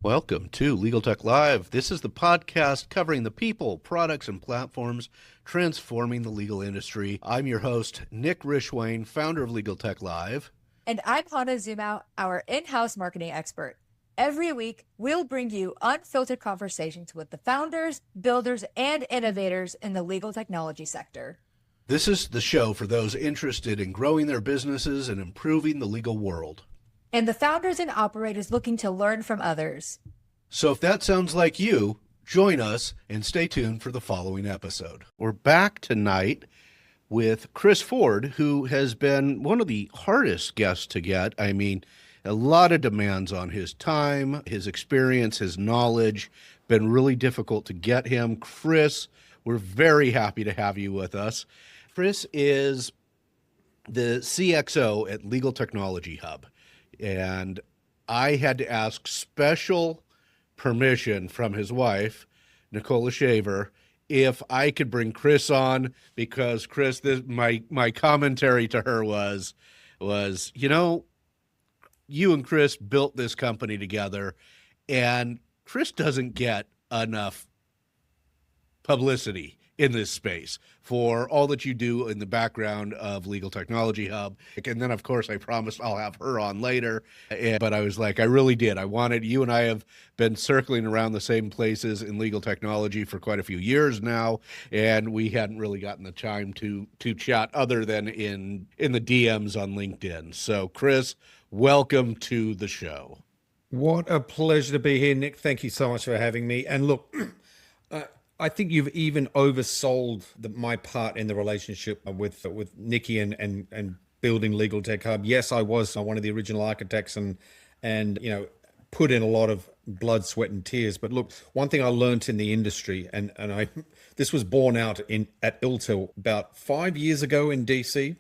Welcome to Legal Tech Live. This is the podcast covering the people, products, and platforms transforming the legal industry. I'm your host, Nick Rishwain, founder of Legal Tech Live. And I'm Hana Zumau, our in-house marketing expert. Every week, we'll bring you unfiltered conversations with the founders, builders, and innovators in the legal technology sector. This is the show for those interested in growing their businesses and improving the legal world. And the founders and operators looking to learn from others. So if that sounds like you, join us and stay tuned for the following episode. We're back tonight with Chris Ford, who has been one of the hardest guests to get. I mean, a lot of demands on his time, his experience, his knowledge. Been really difficult to get him. Chris, we're very happy to have you with us. Chris is the CXO at Legal Technology Hub. And I had to ask special permission from his wife, Nicola, if I could bring Chris on, because Chris, my commentary to her was, you and Chris built this company together, and Chris doesn't get enough publicity in this space for all that you do in the background of Legal Technology Hub. And then, of course, I promised I'll have her on later. But I was like, I really did. I wanted, you and I have been circling around the same places in legal technology for quite a few years now, and we hadn't really gotten the time to chat other than in the DMs on LinkedIn. So, Chris, welcome to the show. What a pleasure to be here, Nick. Thank you so much for having me. And look, I think you've even oversold my part in the relationship with Nikki and building Legal Tech Hub. Yes, I was one of the original architects and put in a lot of blood, sweat, and tears. But look, one thing I learned in the industry, and this was borne out at ILTA about 5 years ago in DC,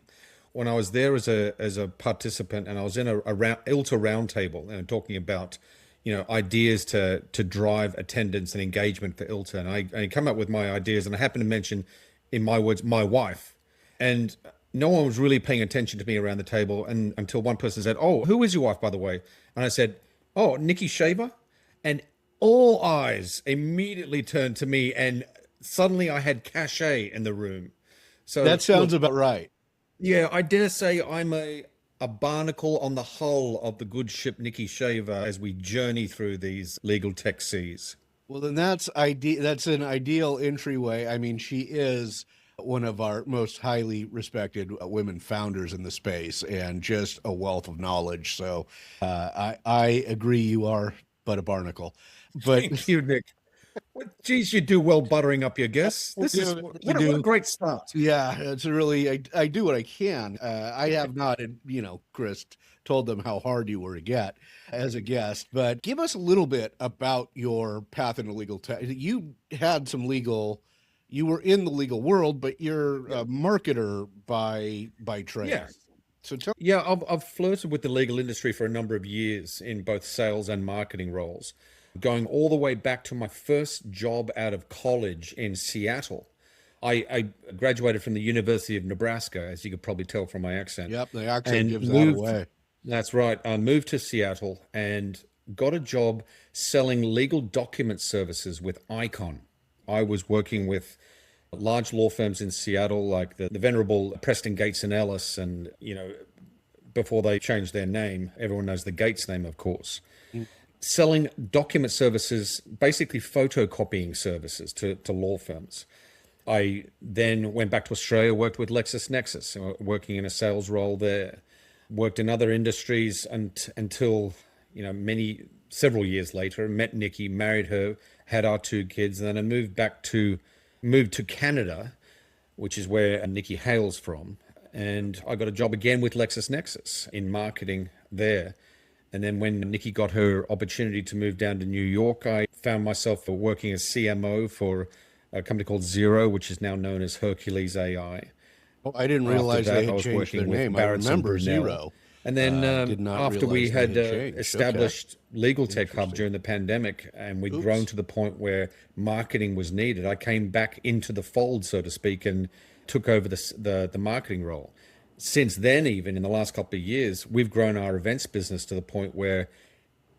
when I was there as a participant, and I was in a ILTA roundtable and talking about ideas to drive attendance and engagement for ILTA. And I come up with my ideas, and I happen to mention, in my words, my wife. And no one was really paying attention to me around the table until one person said, "Oh, who is your wife, by the way?" And I said, "Oh, Nikki Shaver." And all eyes immediately turned to me, and suddenly I had cachet in the room. So that sounds about right. Yeah, I dare say I'm a barnacle on the hull of the good ship Nikki Shaver as we journey through these legal tech seas. Well, then that's an ideal entryway. I mean, she is one of our most highly respected women founders in the space, and just a wealth of knowledge. So I agree, you are but a barnacle. But thank you, Nick. Well, geez, you do well buttering up your guests. This is what a great start. Yeah, it's really, I do what I can. I have not, Chris told them how hard you were to get as a guest, but give us a little bit about your path into legal tech. You had you were in the legal world, but you're a marketer by trade. Yeah. So I've flirted with the legal industry for a number of years in both sales and marketing roles, going all the way back to my first job out of college in Seattle. I graduated from the University of Nebraska, as you could probably tell from my accent. Yep, the accent gives that away. That's right. I moved to Seattle and got a job selling legal document services with ILTACON. I was working with large law firms in Seattle, like the venerable Preston Gates and Ellis, and before they changed their name, everyone knows the Gates name, of course. Selling document services, basically photocopying services to law firms. I then went back to Australia, worked with LexisNexis, working in a sales role there. Worked in other industries until, several years later, met Nikki, married her, had our 2 kids, and then I moved to Canada, which is where Nikki hails from. And I got a job again with LexisNexis in marketing there. And then when Nikki got her opportunity to move down to New York, I found myself working as CMO for a company called Xero, which is now known as Hercules AI. Oh, I didn't realize they had changed their name. I remember Xero. And then after we had established Legal Tech Hub during the pandemic, and we'd grown to the point where marketing was needed, I came back into the fold, so to speak, and took over the marketing role. Since then, even in the last couple of years, we've grown our events business to the point where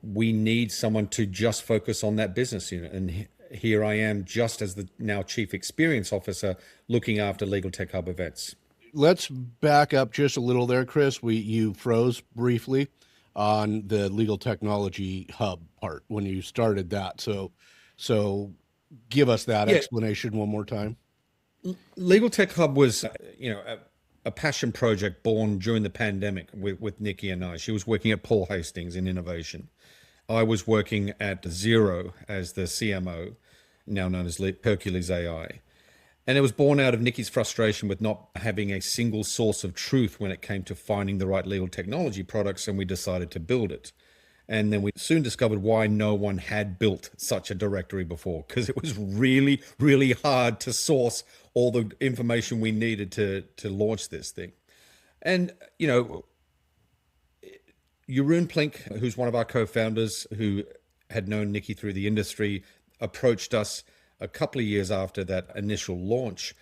we need someone to just focus on that business unit. And here I am, just as the now Chief Experience Officer, looking after Legaltech Hub events. Let's back up just a little there, Chris. You froze briefly on the Legal Technology Hub part when you started that. So give us that explanation one more time. Legaltech Hub was, a passion project born during the pandemic with Nikki and I. She was working at Paul Hastings in innovation. I was working at Xero as the CMO, now known as Hercules AI. And it was born out of Nikki's frustration with not having a single source of truth when it came to finding the right legal technology products, and we decided to build it. And then we soon discovered why no one had built such a directory before, because it was really, really hard to source all the information we needed to launch this thing. And, Jeroen Plink, who's one of our co-founders, who had known Nikki through the industry, approached us a couple of years after that initial launch,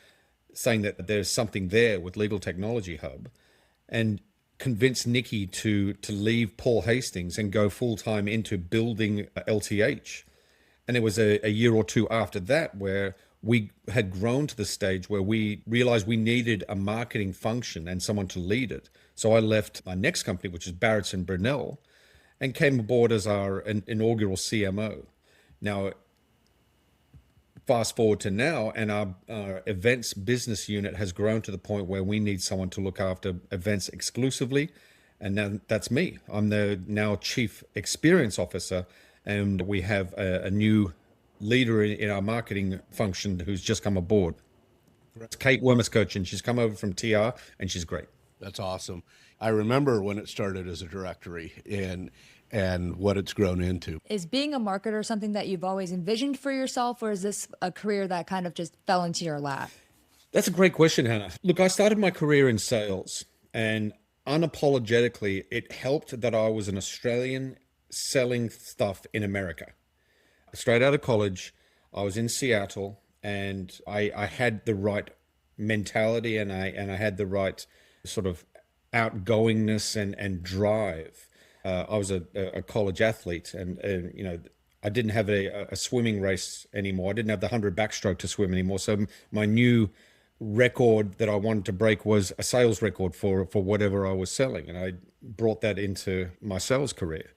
saying that there's something there with Legal Technology Hub, and convinced Nikki to leave Paul Hastings and go full-time into building LTH. And it was a year or two after that where we had grown to the stage where we realized we needed a marketing function and someone to lead it. So I left my next company, which is Barretts and Brunel, and came aboard as our inaugural CMO. Now, fast forward to now, and our events business unit has grown to the point where we need someone to look after events exclusively. And now that's me. I'm the now Chief Experience Officer, and we have a new leader in our marketing function who's just come aboard. It's Kate Wormuskirchen, and she's come over from TR, and she's great. That's awesome. I remember when it started as a directory and what it's grown into. Is being a marketer something that you've always envisioned for yourself, or is this a career that kind of just fell into your lap? That's a great question, Hana. Look, I started my career in sales, and unapologetically, it helped that I was an Australian selling stuff in America. Straight out of college, I was in Seattle, and I had the right mentality, and I had the right sort of outgoingness and drive. I was a college athlete, and I didn't have a swimming race anymore. I didn't have the 100 backstroke to swim anymore. So my new record that I wanted to break was a sales record for whatever I was selling, and I brought that into my sales career.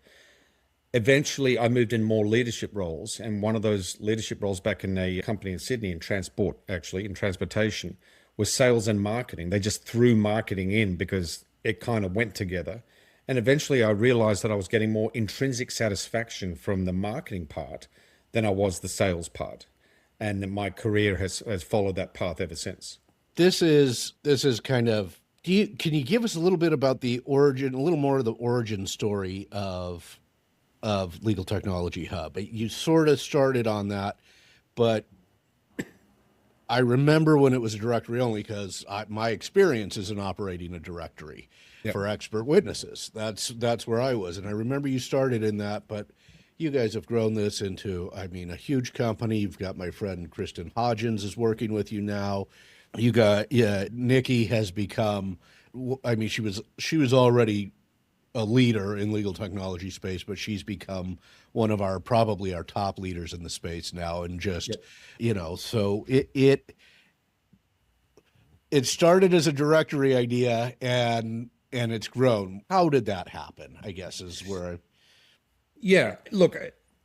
Eventually, I moved in more leadership roles, and one of those leadership roles back in a company in Sydney in transportation, was sales and marketing. They just threw marketing in because it kind of went together. And eventually I realized that I was getting more intrinsic satisfaction from the marketing part than I was the sales part. And my career has followed that path ever since. This is kind of, can you give us a little bit about the origin, a little more of the origin story of Legal Technology Hub? You sort of started on that, but I remember when it was a directory only, because my experience is in operating a directory for expert witnesses. That's where I was. And I remember you started in that, but you guys have grown this into, a huge company. You've got my friend Kristen Hodgins is working with you now. You got, Nikki has become, she was already a leader in legal technology space, but she's become one of probably our top leaders in the space now. And just, so it started as a directory idea and it's grown. How did that happen, I guess, is where Yeah, look,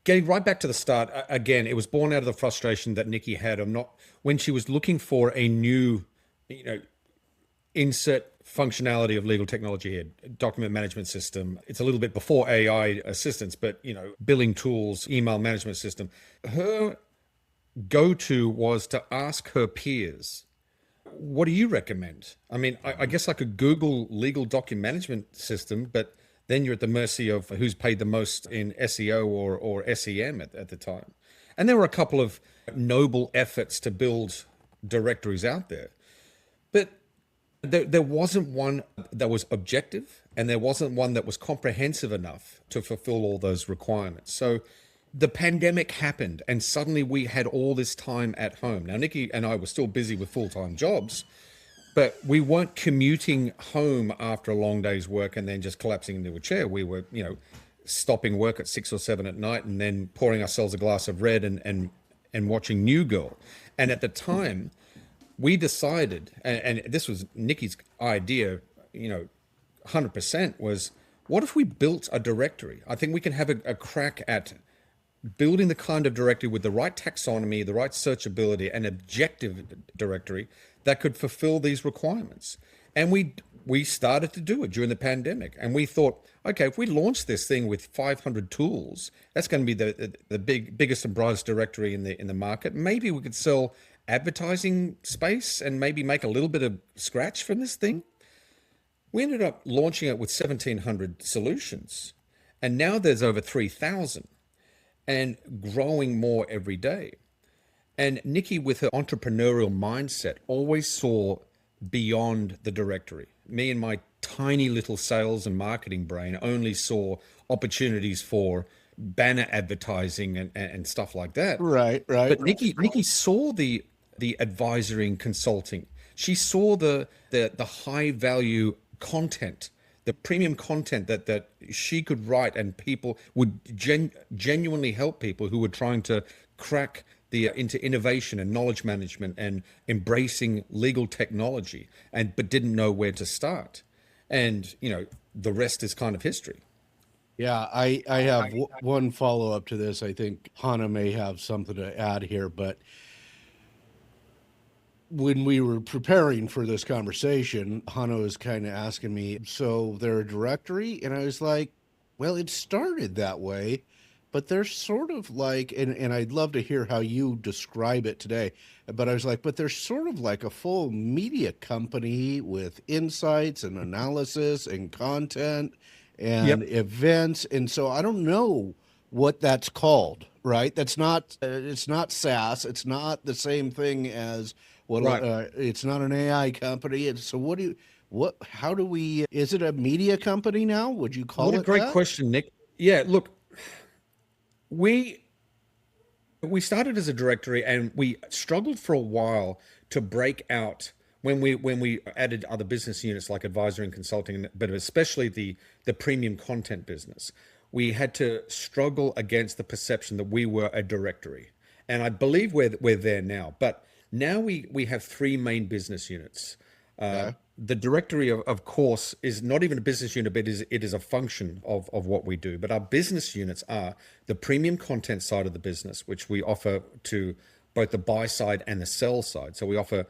getting right back to the start, again, it was born out of the frustration that Nikki had of when she was looking for a new, insert functionality of legal technology here, document management system. It's a little bit before AI assistance, but, billing tools, email management system. Her go-to was to ask her peers, what do you recommend? I guess I could Google legal document management system, but then you're at the mercy of who's paid the most in SEO or SEM at the time. And there were a couple of noble efforts to build directories out there. But there wasn't one that was objective, and there wasn't one that was comprehensive enough to fulfill all those requirements. So the pandemic happened, and suddenly we had all this time at home. Now, Nikki and I were still busy with full-time jobs, but we weren't commuting home after a long day's work and then just collapsing into a chair. We were, stopping work at 6 or 7 at night and then pouring ourselves a glass of red and watching New Girl. And at the time, we decided, and this was Nikki's idea, 100% was, what if we built a directory? I think we can have a crack at building the kind of directory with the right taxonomy, the right searchability, and objective directory that could fulfill these requirements. And we started to do it during the pandemic. And we thought, okay, if we launch this thing with 500 tools, that's going to be the biggest and brightest directory in the market. Maybe we could sell advertising space and maybe make a little bit of scratch from this thing. We ended up launching it with 1,700 solutions. And now there's over 3,000 and growing more every day. And Nikki, with her entrepreneurial mindset, always saw beyond the directory. Me and my tiny little sales and marketing brain only saw opportunities for banner advertising and stuff like that. Right. But Nikki saw the advisory and consulting. She saw the high value content, the premium content that she could write, and people would genuinely help people who were trying to crack into innovation and knowledge management and embracing legal technology, but didn't know where to start. And the rest is kind of history. Yeah, I have one follow up to this. I think Hana may have something to add here, but when we were preparing for this conversation, Hana was kind of asking me, so they're a directory? And I was like, well, it started that way, but they're sort of like, and I'd love to hear how you describe it today, but I was like, but they're sort of like a full media company with insights and analysis and content and events. And so I don't know what that's called, right? That's not, it's not SaaS. It's not the same thing as it's not an AI company. So how do we, is it a media company now? Would you call it that? What a great question, Nick. Yeah, look, we started as a directory and we struggled for a while to break out when we added other business units like advisory and consulting, but especially the premium content business. We had to struggle against the perception that we were a directory. And I believe we're there now. But now we have three main business units. The directory, of course, is not even a business unit, but it is a function of what we do. But our business units are the premium content side of the business, which we offer to both the buy side and the sell side. So we offer,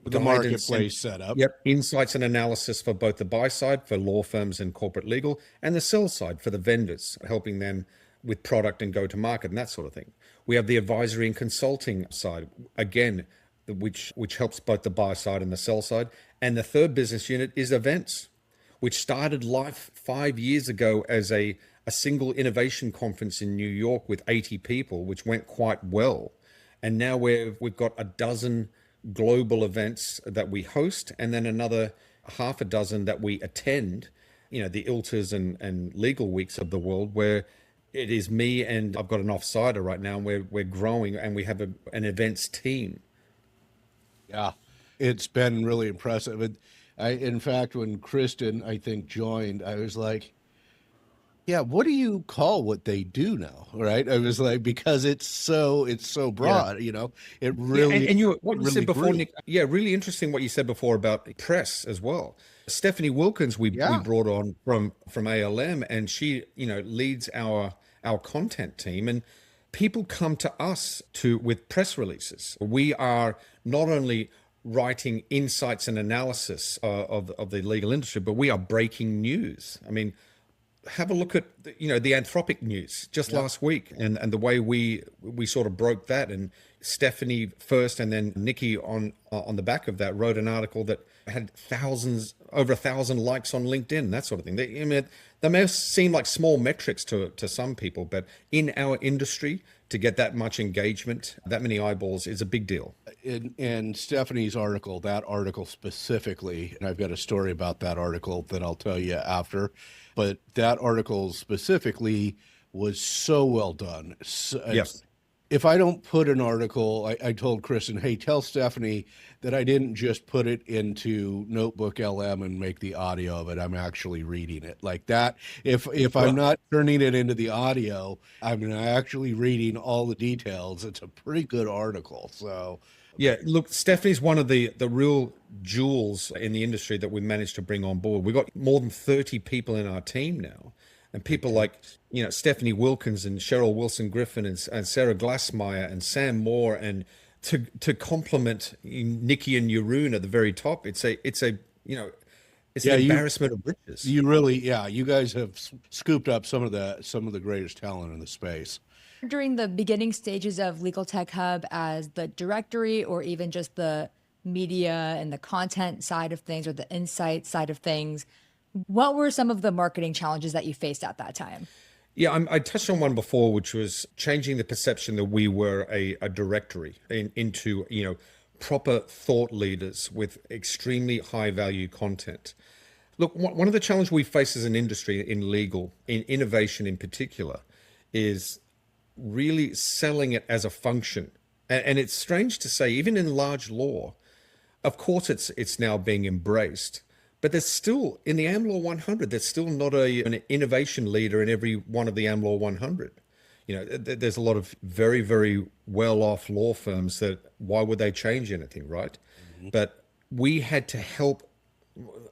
the marketplace setup. Yep. Insights and analysis for both the buy side, for law firms and corporate legal, and the sell side for the vendors, helping them with product and go to market and that sort of thing. We have the advisory and consulting side, again, which helps both the buy side and the sell side. And the third business unit is events, which started life 5 years ago as a single innovation conference in New York with 80 people, which went quite well. And now we've got a dozen global events that we host, and then another half a dozen that we attend, the ILTAs and Legal Weeks of the world, where it is me and I've got an offsider right now, and we're growing, and we have an events team. Yeah, it's been really impressive. In fact, when Kristen, I think, joined, I was like, yeah, what do you call what they do now? Right. I was like, because it's so broad, it really, and what you really said before, grew. Nick, really interesting what you said before about press as well. Stephanie Wilkins, we brought on from ALM, and she, leads our content team, and people come to us with press releases. We are not only writing insights and analysis of the legal industry, but we are breaking news. I mean, have a look at the Anthropic news just last week, and the way we sort of broke that. And Stephanie first, and then Nikki on the back of that wrote an article that had over 1,000 likes on LinkedIn, that sort of thing. They may seem like small metrics to some people, but in our industry, to get that much engagement, that many eyeballs, is a big deal. And Stephanie's article, that article specifically, and I've got a story about that article that I'll tell you after, but that article specifically was so well done. if I don't put an article, I told Kristen, hey, tell Stephanie that I didn't just put it into Notebook LM and make the audio of it. I'm actually reading it like that. If I'm not turning it into the audio, I'm actually reading all the details. It's a pretty good article. So yeah, look, Stephanie's one of the real jewels in the industry that we managed to bring on board. We've got more than 30 people in our team now. And people like, Stephanie Wilkins and Cheryl Wilson Griffin and Sarah Glassmeyer and Sam Moore, and to complement Nikki and Jeroen at the very top, it's an embarrassment of riches. You really, you guys have scooped up some of the greatest talent in the space. During the beginning stages of Legaltech Hub as the directory, or even just the media and the content side of things, or the insight side of things, what were some of the marketing challenges that you faced at that time? Yeah, I touched on one before, which was changing the perception that we were a directory into, proper thought leaders with extremely high value content. Look, one of the challenges we face as an industry in legal, in innovation in particular, is really selling it as a function. And it's strange to say, even in large law, of course it's now being embraced. But there's still, in the AmLaw 100, there's still not an innovation leader in every one of the AmLaw 100. There's a lot of very, very well-off law firms that, why would they change anything, right? Mm-hmm. But we had to help,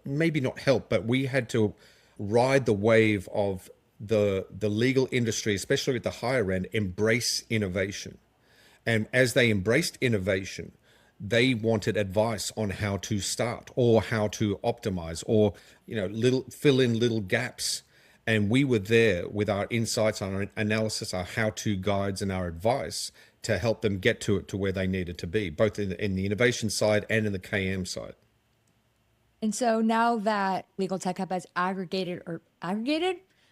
maybe not help, but we had to ride the wave of the legal industry, especially at the higher end, embrace innovation. And as they embraced innovation, they wanted advice on how to start or how to optimize or, fill in little gaps. And we were there with our insights, our analysis, our how-to guides and our advice to help them get to where they needed to be, both in the innovation side and in the KM side. And so now that Legaltech Hub has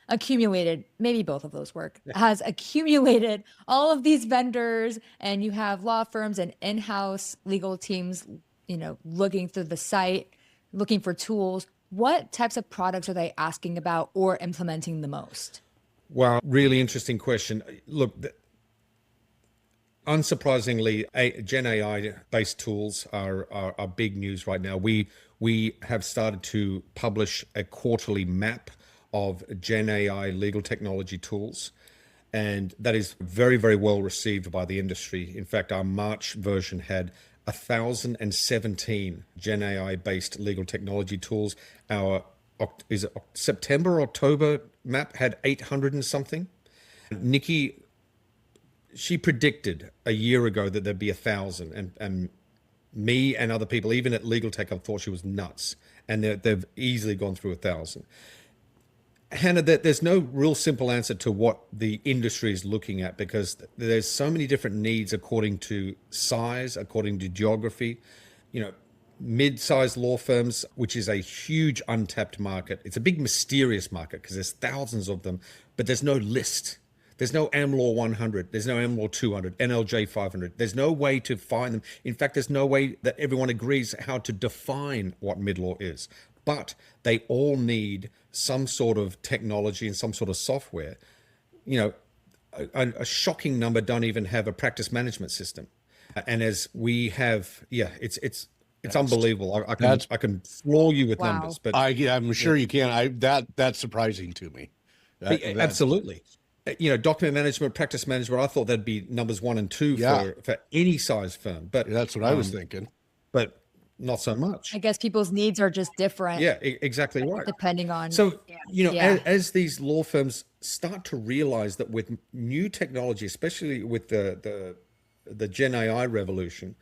accumulated, maybe both of those work, has accumulated all of these vendors, and you have law firms and in-house legal teams, looking through the site, looking for tools. What types of products are they asking about or implementing the most? Wow, really interesting question. Look, unsurprisingly, Gen AI-based tools are big news right now. We have started to publish a quarterly map of Gen AI legal technology tools, and that is very, very well received by the industry. In fact, our March version had 1,017 Gen AI-based legal technology tools. Our September, October map had 800 and something. Nikki, she predicted a year ago that there'd be 1,000, and me and other people, even at Legaltech, I thought she was nuts, and they've easily gone through 1,000. Hana, there's no real simple answer to what the industry is looking at, because there's so many different needs according to size, according to geography. Mid-sized law firms, which is a huge untapped market. It's a big mysterious market because there's thousands of them, but there's no list. There's no AmLaw 100. There's no AmLaw 200, NLJ 500. There's no way to find them. In fact, there's no way that everyone agrees how to define what mid-law is. But they all need some sort of technology and some sort of software. A shocking number don't even have a practice management system. And as we have, it's unbelievable. I can floor you with numbers, but I'm sure you can. That's surprising to me. Absolutely. Document management, practice management, I thought that'd be numbers 1 and 2 for any size firm. But that's what I was thinking. But not so much. I guess people's needs are just different. Yeah, exactly right. Depending on. So, as these law firms start to realize that with new technology, especially with the Gen AI revolution,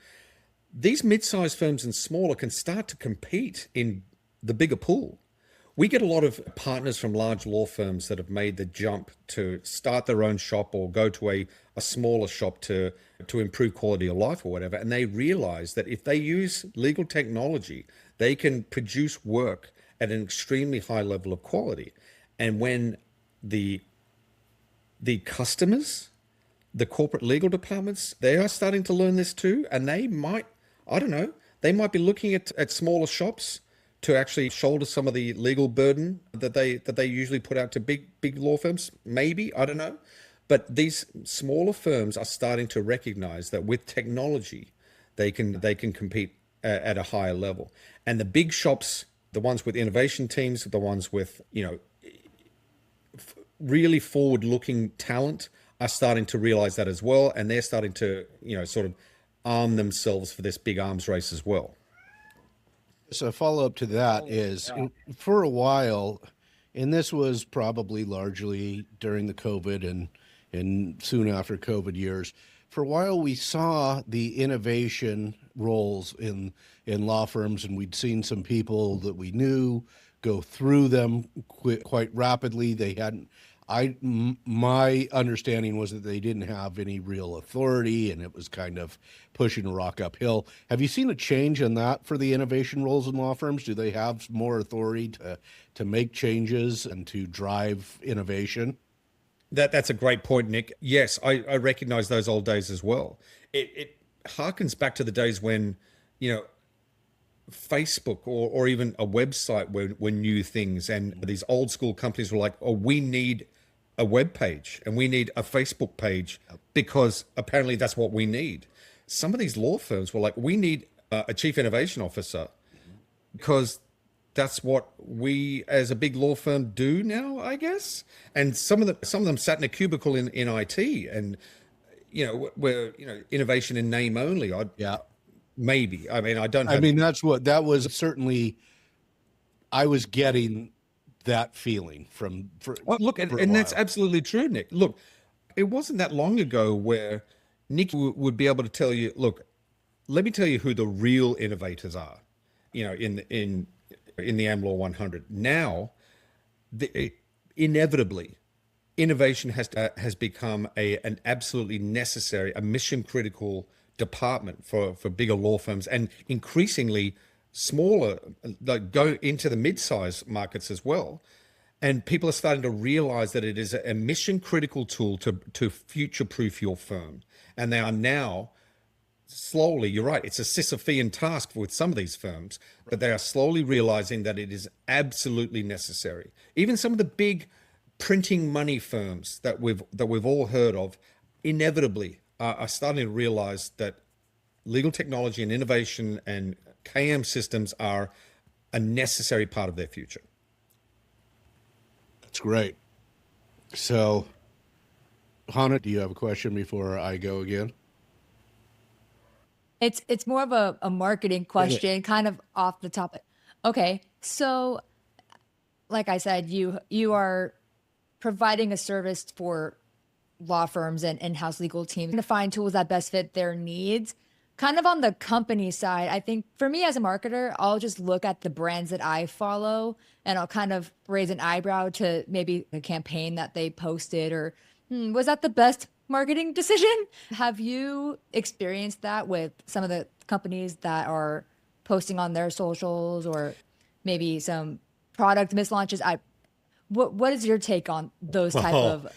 these mid-sized firms and smaller can start to compete in the bigger pool. We get a lot of partners from large law firms that have made the jump to start their own shop or go to a smaller shop to improve quality of life or whatever. And they realize that if they use legal technology, they can produce work at an extremely high level of quality. And when the customers, the corporate legal departments, they are starting to learn this too. And they might, they might be looking at smaller shops to actually shoulder some of the legal burden that they usually put out to big law firms. Maybe, I don't know. But these smaller firms are starting to recognize that with technology, they can compete at a higher level. And the big shops, the ones with innovation teams, the ones with, really forward-looking talent, are starting to realize that as well, and they're starting to, sort of arm themselves for this big arms race as well. So a follow-up to that is, for a while, and this was probably largely during the COVID and soon after COVID years, for a while we saw the innovation roles in law firms, and we'd seen some people that we knew go through them quite rapidly. They hadn't. My understanding was that they didn't have any real authority, and it was kind of pushing a rock uphill. Have you seen a change in that for the innovation roles in law firms? Do they have more authority to make changes and to drive innovation? That's a great point, Nick. Yes, I recognize those old days as well. It harkens back to the days when, Facebook or even a website were new things, and these old school companies were like, oh, we need a web page and we need a Facebook page because apparently that's what we need. Some of these law firms were like, we need a chief innovation officer because that's what we as a big law firm do now, I guess. And some of them sat in a cubicle in IT, and where innovation in name only. Maybe. I mean, that was certainly, I was getting that feeling from. Look, and that's absolutely true, Nick. Look, it wasn't that long ago where Nikki would be able to tell you, look, let me tell you who the real innovators are, in the AmLaw 100. Now, inevitably, innovation has become an absolutely necessary, a mission critical department for bigger law firms, and increasingly smaller, like go into the mid-size markets as well. And people are starting to realize that it is a mission critical tool to future-proof your firm. And they are now slowly, you're right, it's a Sisyphean task with some of these firms, but they are slowly realizing that it is absolutely necessary. Even some of the big printing money firms that we've all heard of inevitably are starting to realize that legal technology and innovation and KM systems are a necessary part of their future. That's great. So, Hana, do you have a question before I go again? It's more of a marketing question, kind of off the topic. Okay, so like I said, you are providing a service for law firms and in-house legal teams to find tools that best fit their needs. Kind of on the company side, I think for me as a marketer, I'll just look at the brands that I follow and I'll kind of raise an eyebrow to maybe a campaign that they posted, or was that the best marketing decision? Have you experienced that with some of the companies that are posting on their socials, or maybe some product mislaunches? What is your take on those type of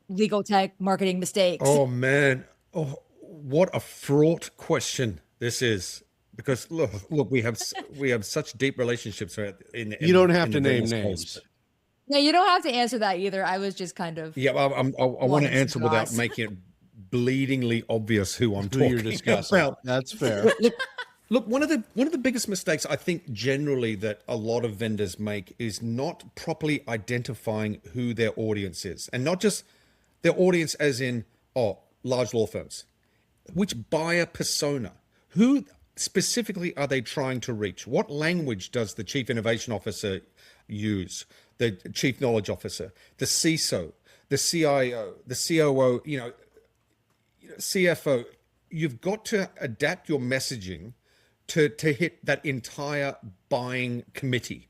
legal tech marketing mistakes? Oh man, what a fraught question this is, because look, we have such deep relationships. You don't have to name names. No, you don't have to answer that either. I was just kind of I want to answer without making it bleedingly obvious who I'm talking about. That's fair. Look, one of the biggest mistakes I think generally that a lot of vendors make is not properly identifying who their audience is, and not just their audience as in large law firms. Which buyer persona? Who specifically are they trying to reach? What language does the Chief Innovation Officer use? The Chief Knowledge Officer, the CISO, the CIO, the COO, CFO. You've got to adapt your messaging to hit that entire buying committee.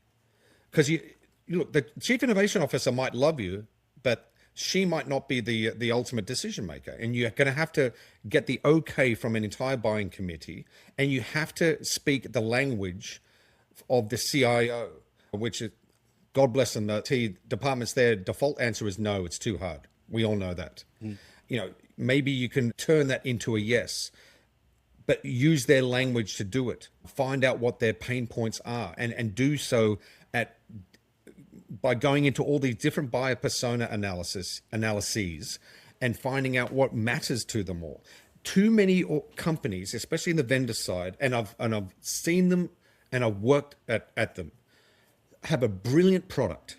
Because you look, the Chief Innovation Officer might love you, but she might not be the ultimate decision maker. And you're going to have to get the okay from an entire buying committee, and you have to speak the language of the CIO, which is, God bless them, the T departments, their default answer is no, it's too hard. We all know that. Maybe you can turn that into a yes, but use their language to do it. Find out what their pain points are, and do so by going into all these different buyer persona analyses, and finding out what matters to them all. Too many companies, especially in the vendor side, and I've seen them and I've worked at them, have a brilliant product.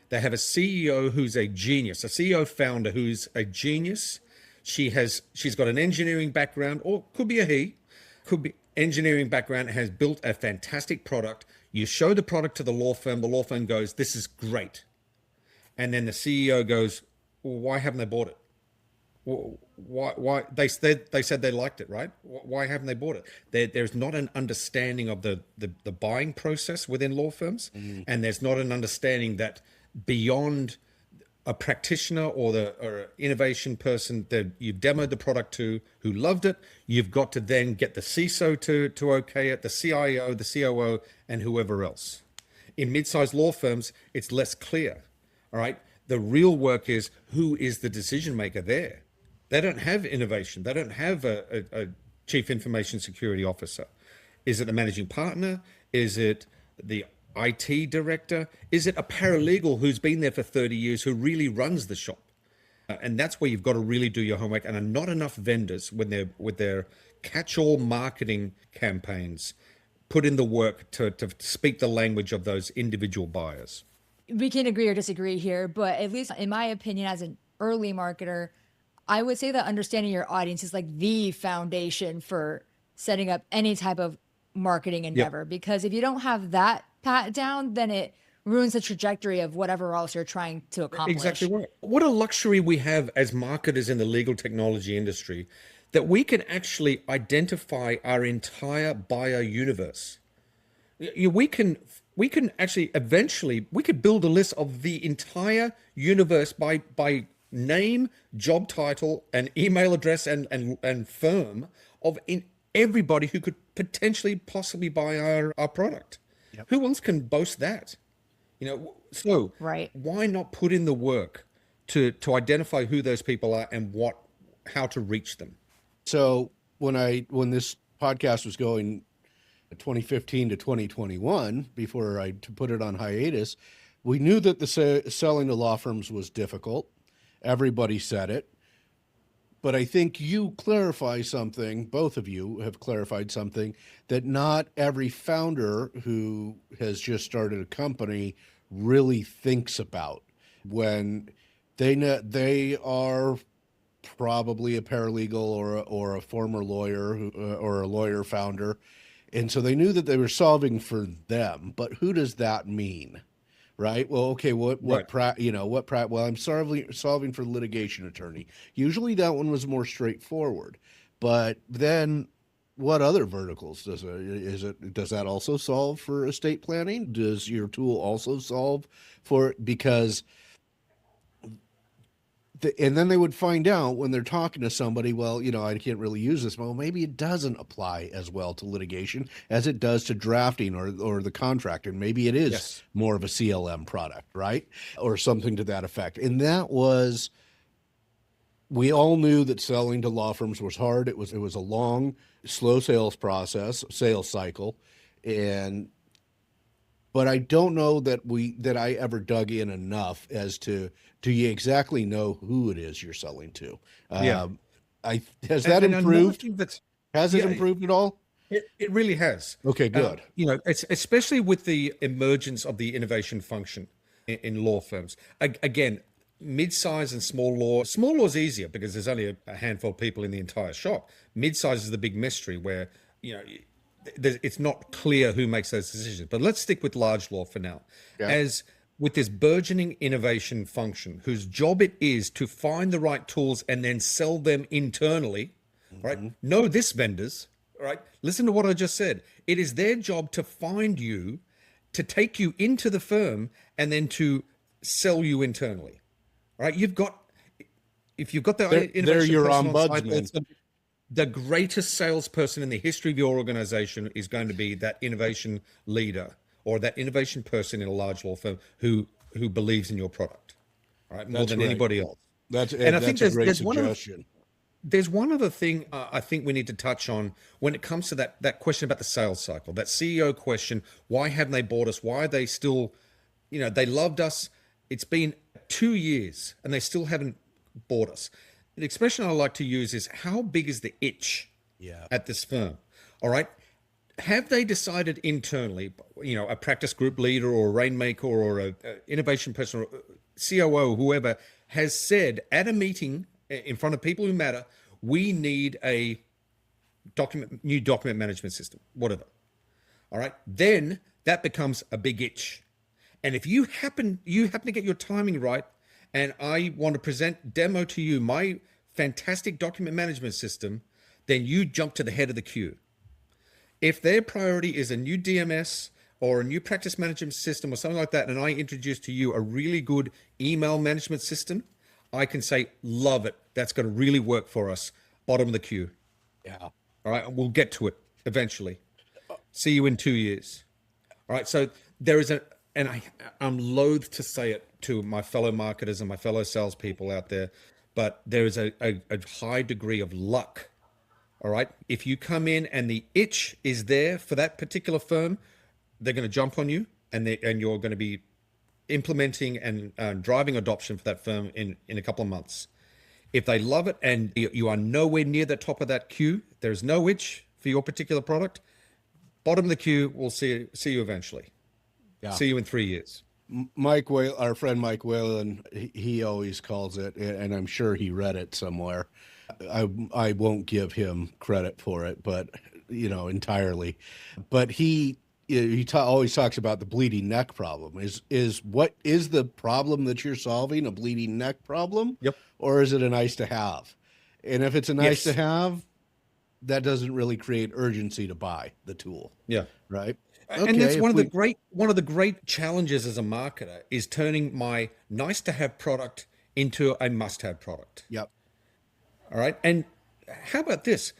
They have a CEO who's a genius, a CEO founder who's a genius. She's got an engineering background, or could be a he, could be engineering background, has built a fantastic product. You show the product to the law firm goes, this is great. And then the CEO goes, well, why haven't they bought it? Why they said they liked it, right? Why haven't they bought it? There's not an understanding of the buying process within law firms, and there's not an understanding that beyond a practitioner or an innovation person that you've demoed the product to, who loved it, you've got to then get the CISO to okay it, the CIO, the COO, and whoever else. In mid-sized law firms, it's less clear. All right. The real work is, who is the decision maker there? They don't have innovation. They don't have a chief information security officer. Is it the managing partner? Is it the IT director? Is it a paralegal who's been there for 30 years who really runs the shop? And that's where you've got to really do your homework. And are not enough vendors with their catch-all marketing campaigns put in the work to speak the language of those individual buyers. We can agree or disagree here, but at least in my opinion, as an early marketer, I would say that understanding your audience is like the foundation for setting up any type of marketing endeavor. Yep. Because if you don't have that pat down, then it ruins the trajectory of whatever else you're trying to accomplish. Exactly right. What a luxury we have as marketers in the legal technology industry, that we can actually identify our entire buyer universe. We can actually eventually, we could build a list of the entire universe by name, job title, and email address and firm of everybody who could potentially possibly buy our product. Yep. Who else can boast that? So right. Why not put in the work to identify who those people are and how to reach them? So when this podcast was going 2015 to 2021, before I put it on hiatus, we knew that the selling to law firms was difficult. Everybody said it. But I think you clarify something, both of you have clarified something, that not every founder who has just started a company really thinks about when they are probably a paralegal or a former lawyer or a lawyer founder. And so they knew that they were solving for them, but who does that mean? Right. Well, okay. Well, I'm solving for the litigation attorney. Usually that one was more straightforward, but then what other verticals does that also solve for estate planning? Does your tool also solve for it? Because and then they would find out when they're talking to somebody, well, I can't really use this. Well, maybe it doesn't apply as well to litigation as it does to drafting or the contract. And maybe it is more of a CLM product, right? Or something to that effect. And we all knew that selling to law firms was hard. It was a long, slow sales cycle. But I don't know that I ever dug in enough as to, do you exactly know who it is you're selling to? Has that improved? Has it improved at all? It really has. Okay, good. It's especially with the emergence of the innovation function in law firms. Again, mid-size and small law. Small law is easier because there's only a handful of people in the entire shop. Mid-size is the big mystery where, it's not clear who makes those decisions. But let's stick with large law for now. Yeah. As with this burgeoning innovation function, whose job it is to find the right tools and then sell them internally, right? Know this, vendors, right? Listen to what I just said. It is their job to find you, to take you into the firm, and then to sell you internally, right? If you've got the innovation, they're your ombudsman. The greatest salesperson in the history of your organization is going to be that innovation leader or that innovation person in a large law firm who believes in your product, right? More than anybody else. I think that's a great suggestion. There's one other thing I think we need to touch on when it comes to that question about the sales cycle, that CEO question. Why haven't they bought us? Why are they still, they loved us. It's been 2 years and they still haven't bought us. the expression I like to use is, how big is the itch at this firm? All right. Have they decided internally, a practice group leader or a rainmaker or a innovation person or COO, whoever, has said at a meeting in front of people who matter, we need a new document management system, whatever. All right. Then that becomes a big itch. And if you happen to get your timing right, and I want to demo to you my fantastic document management system, then you jump to the head of the queue. If their priority is a new DMS or a new practice management system or something like that, and I introduce to you a really good email management system, I can say, love it. That's going to really work for us. Bottom of the queue. Yeah. All right. We'll get to it eventually. See you in 2 years. All right. So there is I'm loath to say it to my fellow marketers and my fellow salespeople out there, but there is a high degree of luck. All right. If you come in and the itch is there for that particular firm, they're going to jump on you, and you're going to be implementing and driving adoption for that firm in a couple of months. If they love it and you are nowhere near the top of that queue, there's no itch for your particular product, bottom of the queue, we'll see you eventually. Yeah. See you in 3 years. Our friend Mike Whalen, he always calls it, and I'm sure he read it somewhere. I won't give him credit for it, but entirely. But he always talks about the bleeding neck problem. What is the problem that you're solving? A bleeding neck problem? Yep. Or is it a nice to have? And if it's a nice to have, that doesn't really create urgency to buy the tool. Yeah. Right. And that's one of the great challenges as a marketer, is turning my nice to have product into a must have product. Yep. All right. And how about this?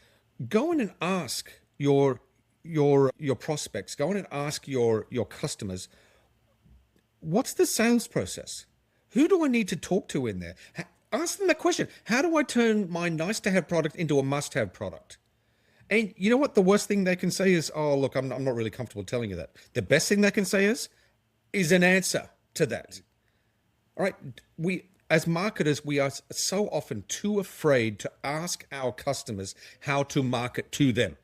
Go in and ask your prospects, go in and ask your customers, what's the sales process? Who do I need to talk to in there? Ask them that question. How do I turn my nice to have product into a must have product? And you know what? The worst thing they can say is, oh, look, I'm not really comfortable telling you that. The best thing they can say is an answer to that. All right. As marketers, we are so often too afraid to ask our customers how to market to them,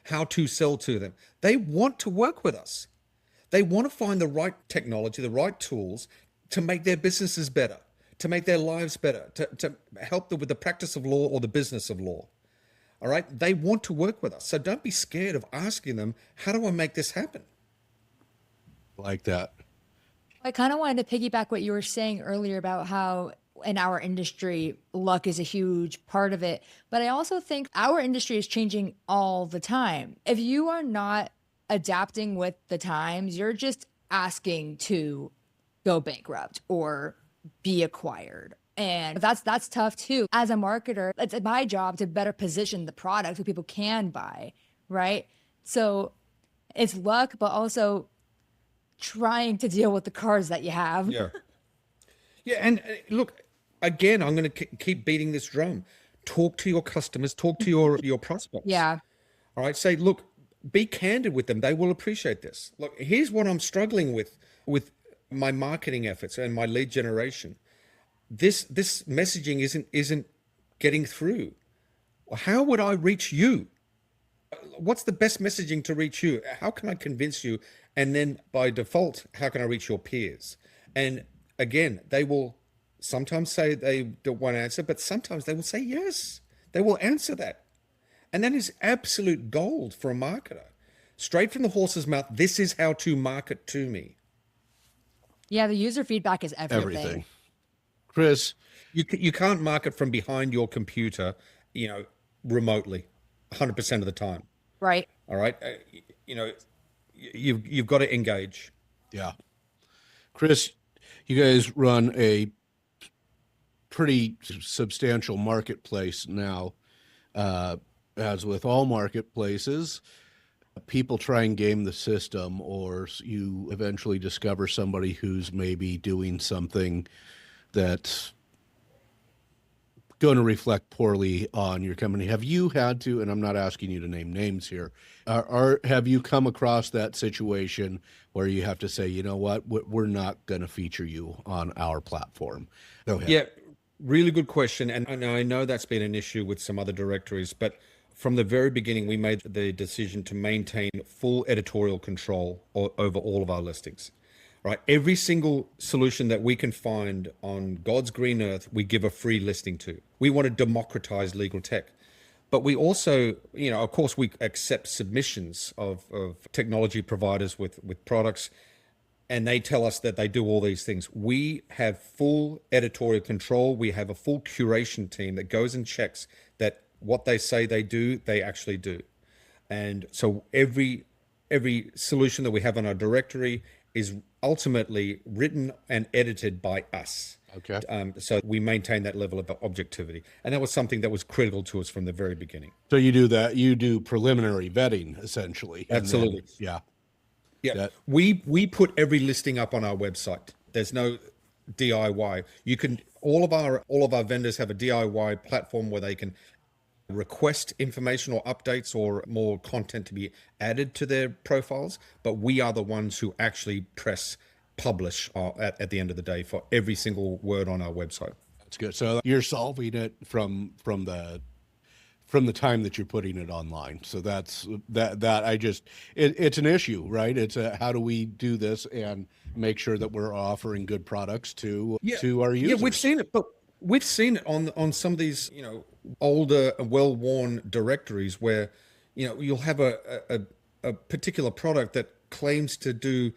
how to sell to them. They want to work with us. They want to find the right technology, the right tools to make their businesses better, to make their lives better, to help them with the practice of law or the business of law. All right. They want to work with us. So don't be scared of asking them, how do I make this happen? Like that. I kind of wanted to piggyback what you were saying earlier about how in our industry, luck is a huge part of it. But I also think our industry is changing all the time. If you are not adapting with the times, you're just asking to go bankrupt or be acquired. And that's tough too. As a marketer, it's my job to better position the product so people can buy, right? So it's luck, but also trying to deal with the cards that you have. Yeah. Yeah. And look, again, I'm going to keep beating this drum. Talk to your customers, talk to your prospects. Yeah. All right. Say, look, be candid with them. They will appreciate this. Look, here's what I'm struggling with my marketing efforts and my lead generation. This messaging isn't getting through. How would I reach you? What's the best messaging to reach you? How can I convince you? And then by default, how can I reach your peers? And again, they will sometimes say they don't want to answer, but sometimes they will say yes. They will answer that. And that is absolute gold for a marketer. Straight from the horse's mouth, this is how to market to me. Yeah, the user feedback is everything. Chris, you can't market from behind your computer, remotely, 100% of the time. Right. All right. You've got to engage. Yeah. Chris, you guys run a pretty substantial marketplace now. As with all marketplaces, people try and game the system, or you eventually discover somebody who's maybe doing something that's going to reflect poorly on your company. Have you had to, and I'm not asking you to name names here, have you come across that situation where you have to say, you know what, we're not going to feature you on our platform? Go ahead. Yeah, Really good question. And I know that's been an issue with some other directories, but from the very beginning, we made the decision to maintain full editorial control over all of our listings. Right? Every single solution that we can find on God's green earth, we give a free listing to. We want to democratize legal tech. But we also, of course, we accept submissions of technology providers with products, and they tell us that they do all these things. We have full editorial control. We have a full curation team that goes and checks that what they say they do, they actually do. And so every solution that we have on our directory is ultimately written and edited by us. Okay. So we maintain that level of objectivity. And that was something that was critical to us from the very beginning. So you do that, you do preliminary vetting essentially. Absolutely. Yeah. Yeah. We put every listing up on our website. There's no DIY. You can, all of our vendors have a DIY platform where they can request information or updates or more content to be added to their profiles, but we are the ones who actually press publish at the end of the day for every single word on our website. That's good. So you're solving it from the time that you're putting it online. So that's it's an issue, right? It's how do we do this and make sure that we're offering good products to our users? Yeah, we've seen it, but we've seen it on some of these, older, well-worn directories where, you'll have a particular product that claims to do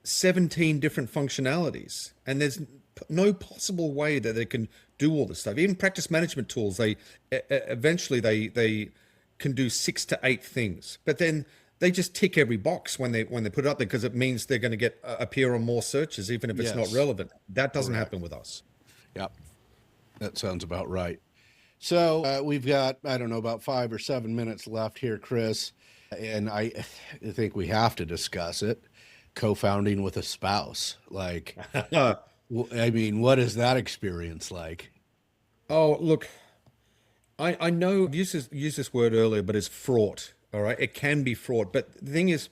17 different functionalities, and there's no possible way that they can do all this stuff. Even practice management tools, they eventually they can do 6 to 8 things, but then they just tick every box when they put it up there because it means they're going to appear on more searches, even if it's not relevant. That doesn't happen with us. Yep, that sounds about right. So we've got, I don't know, about 5 or 7 minutes left here, Chris, and I think we have to discuss it. Co-founding with a spouse, like, I mean, what is that experience like? Oh, look, I know I've used this word earlier, but it's fraught. All right, it can be fraught. But the thing is,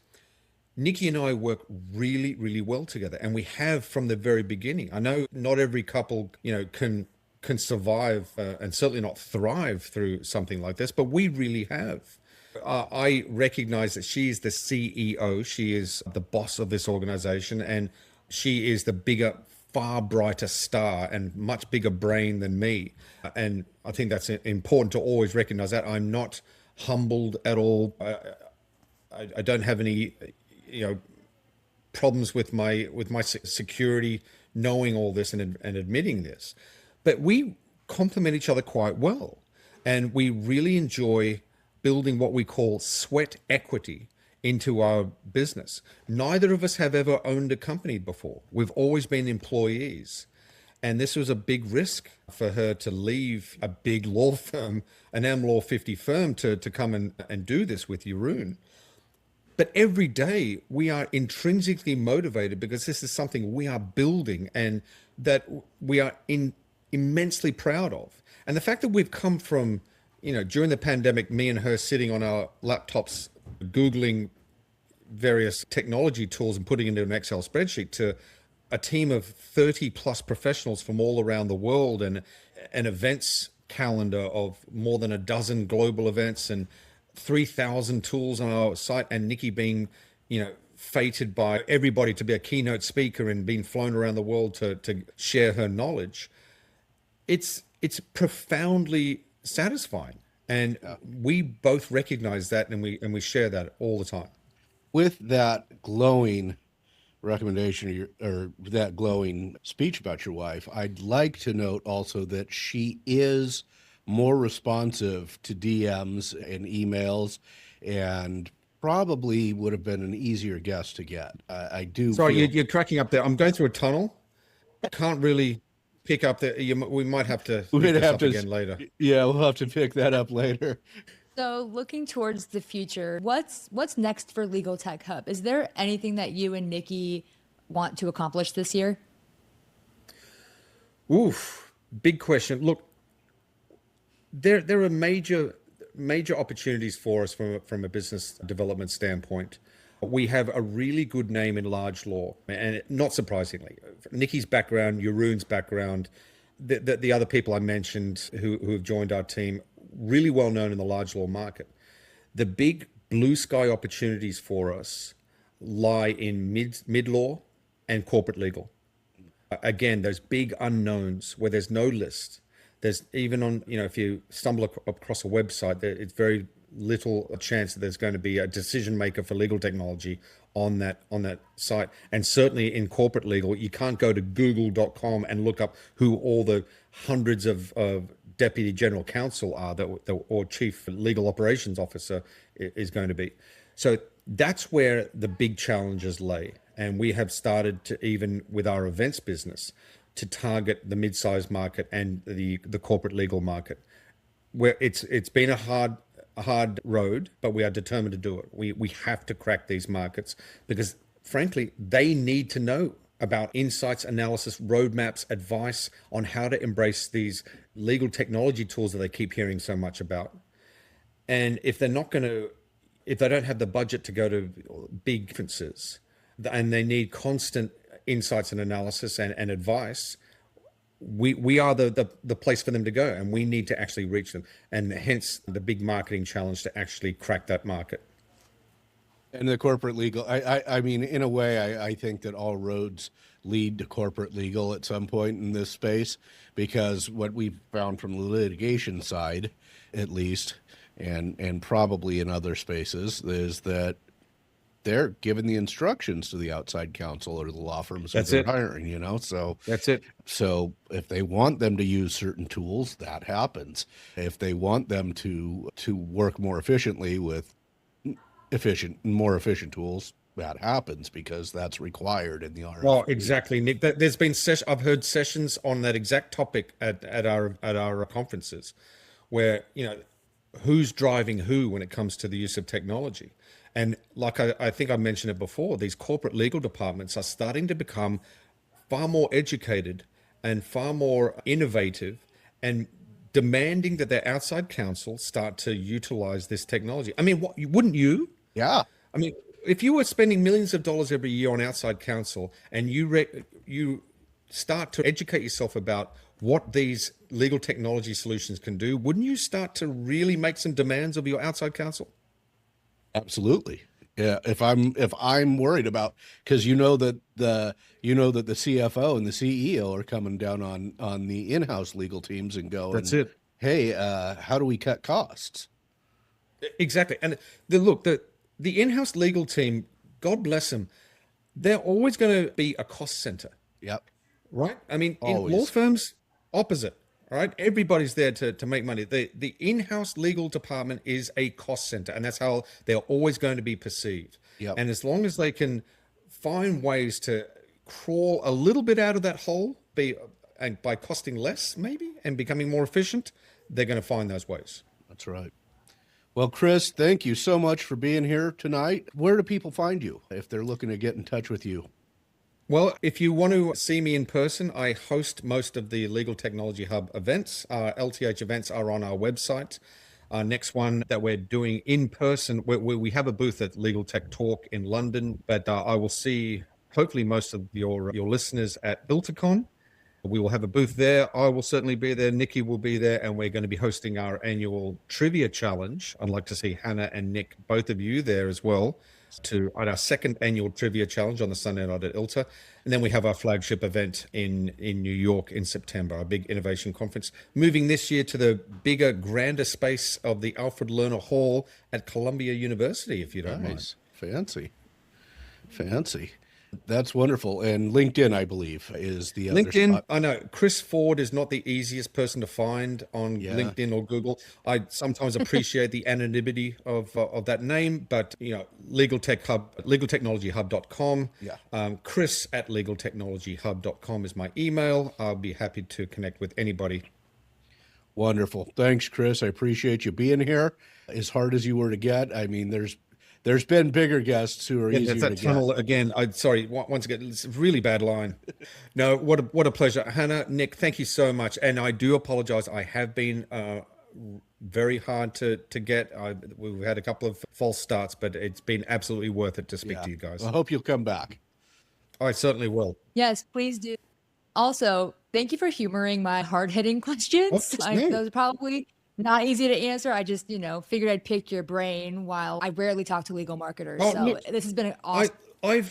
Nikki and I work really, really well together, and we have from the very beginning. I know not every couple, can survive and certainly not thrive through something like this, but we really have. I recognize that she is the CEO. She is the boss of this organization, and she is the bigger, far brighter star and much bigger brain than me. And I think that's important to always recognize that. I'm not humbled at all. I don't have any, problems with my security, knowing all this and admitting this. But we complement each other quite well, and we really enjoy building what we call sweat equity into our business. Neither of us have ever owned a company before. We've always been employees. And this was a big risk for her to leave a big law firm, an M Law 50 firm, to come and do this with Jeroen. But every day we are intrinsically motivated because this is something we are building and that we are immensely proud of. And the fact that we've come from, during the pandemic, me and her sitting on our laptops, Googling various technology tools and putting it into an Excel spreadsheet, to a team of 30 plus professionals from all around the world and an events calendar of more than a dozen global events and 3,000 tools on our site, and Nikki being, fated by everybody to be a keynote speaker and being flown around the world to share her knowledge. It's profoundly satisfying, and we both recognize that, and we share that all the time. With that glowing recommendation or that glowing speech about your wife, I'd like to note also that she is more responsive to DMs and emails, and probably would have been an easier guest to get. I do. Sorry, you're cracking up there. I'm going through a tunnel. I can't really pick up the. We might have to pick this up again later. Yeah, we'll have to pick that up later. So looking towards the future, what's next for Legaltech Hub? Is there anything that you and Nikki want to accomplish this year? Oof, big question. Look, there are major opportunities for us from a business development standpoint. We have a really good name in large law, and not surprisingly, Nikki's background, Jeroen's background, the other people I mentioned who have joined our team, really well known in the large law market. The big blue sky opportunities for us lie in mid law and corporate legal. Again, those big unknowns where there's no list. There's even on, if you stumble across a website, it's very little chance that there's going to be a decision maker for legal technology on that site. And certainly in corporate legal, you can't go to google.com and look up who all the hundreds of deputy general counsel are or chief legal operations officer is going to be. So that's where the big challenges lay. And we have started to, even with our events business, to target the mid-sized market and the corporate legal market, where it's been a hard road, but we are determined to do it. We have to crack these markets because, frankly, they need to know about insights, analysis, roadmaps, advice on how to embrace these legal technology tools that they keep hearing so much about. And if they don't have the budget to go to big conferences, and they need constant insights and analysis and advice, we are the place for them to go, and we need to actually reach them. And hence the big marketing challenge to actually crack that market. And the corporate legal, I mean, in a way, I think that all roads lead to corporate legal at some point in this space, because what we've found from the litigation side, at least, and probably in other spaces, is that they're giving the instructions to the outside counsel or the law firms that they're hiring, so that's it. So if they want them to use certain tools, that happens. If they want them to work more efficiently with more efficient tools, that happens, because that's required in the RFP. Well, exactly, Nick. There's been I've heard sessions on that exact topic at our conferences, where who's driving who when it comes to the use of technology. And like I think I mentioned it before, these corporate legal departments are starting to become far more educated and far more innovative, and demanding that their outside counsel start to utilize this technology. I mean, wouldn't you? Yeah. I mean, if you were spending millions of dollars every year on outside counsel, and you start to educate yourself about what these legal technology solutions can do, wouldn't you start to really make some demands of your outside counsel? Absolutely. Yeah. If I'm worried about, because that the CFO and the CEO are coming down on the in-house legal teams and going, that's it. Hey, how do we cut costs? Exactly. And the in-house legal team, God bless them, they're always going to be a cost center. Yep. Right. I mean, always. In law firms, opposite. Right? Everybody's there to make money. The in-house legal department is a cost center, and that's how they're always going to be perceived. Yep. And as long as they can find ways to crawl a little bit out of that hole, by costing less maybe and becoming more efficient, they're going to find those ways. That's right. Well, Chris, thank you so much for being here tonight. Where do people find you if they're looking to get in touch with you? Well, if you want to see me in person, I host most of the Legal Technology Hub events. Our LTH events are on our website. Our next one that we're doing in person, we have a booth at Legal Tech Talk in London, but I will see hopefully most of your listeners at ILTACON. We will have a booth there. I will certainly be there. Nikki will be there, and we're going to be hosting our annual trivia challenge. I'd like to see Hana and Nick, both of you, there as well, at our second annual trivia challenge on the Sunday night at ILTA. And then we have our flagship event in New York in September, our big innovation conference, moving this year to the bigger, grander space of the Alfred Lerner Hall at Columbia University, if you don't mind. Fancy. That's wonderful. And LinkedIn, I believe, is the other LinkedIn, spot. I know. Chris Ford is not the easiest person to find on LinkedIn or Google. I sometimes appreciate the anonymity of that name, but Legaltech Hub, legaltechnologyhub.com. Yeah. Chris at legaltechnologyhub.com is my email. I'll be happy to connect with anybody. Wonderful. Thanks, Chris. I appreciate you being here. As hard as you were to get, I mean, there's been bigger guests who are easier to tunnel get. Again, sorry, once again, it's a really bad line. No, what a pleasure. Hana, Nick, thank you so much. And I do apologize. I have been very hard to get. We've had a couple of false starts, but it's been absolutely worth it to speak to you guys. I hope you'll come back. I certainly will. Yes, please do. Also, Thank you for humoring my hard-hitting questions. No. Those are probably not easy to answer. I just, figured I'd pick your brain while I rarely talk to legal marketers. Oh, So look, this has been an awesome. I'm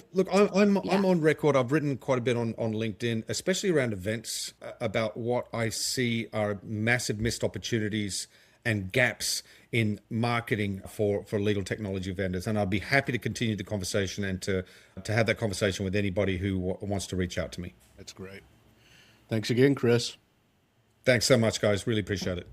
Yeah. on record. I've written quite a bit on LinkedIn, especially around events, about what I see are massive missed opportunities and gaps in marketing for legal technology vendors. And I'd be happy to continue the conversation and to have that conversation with anybody who wants to reach out to me. That's great. Thanks again, Chris. Thanks so much, guys. Really appreciate it.